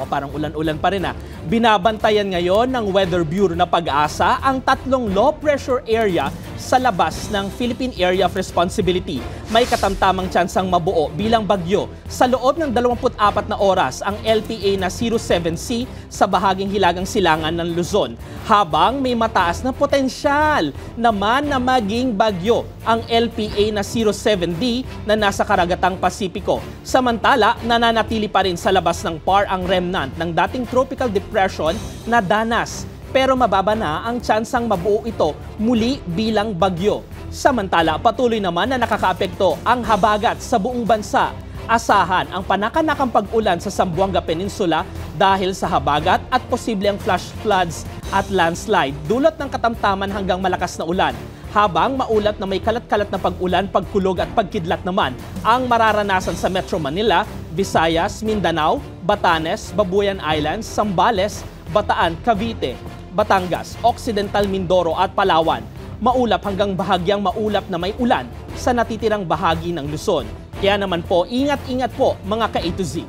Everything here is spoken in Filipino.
Nako, parang ulan-ulan pa rin Binabantayan ngayon ng Weather Bureau na Pag-asa ang 3 low pressure area sa labas ng Philippine Area of Responsibility. May katamtamang tsansang mabuo bilang bagyo. Sa loob ng 24 na oras ang LPA na 07C sa bahaging hilagang silangan ng Luzon. Habang may mataas na potensyal naman na maging bagyo ang LPA na 07D na nasa karagatang Pasipiko. Samantala, nananatili pa rin sa labas ng PAR ang remnant ng dating tropical depression na Danas. Pero mababa na ang tsansang mabuo ito muli bilang bagyo. Samantala, patuloy naman na nakakaapekto ang habagat sa buong bansa. Asahan ang panakanakang pag-ulan sa Zamboanga Peninsula dahil sa habagat at posible ang flash floods at landslide. Dulot ng katamtaman hanggang malakas na ulan. Habang maulat na may kalat-kalat na pag-ulan, pagkulog at pagkidlat naman ang mararanasan sa Metro Manila, Visayas, Mindanao, Batanes, Babuyan Islands, Zambales, Bataan, Cavite, Batangas, Occidental Mindoro at Palawan. Maulap hanggang bahagyang maulap na may ulan sa natitirang bahagi ng Luzon. Kaya naman po, ingat-ingat po mga ka-A to Z.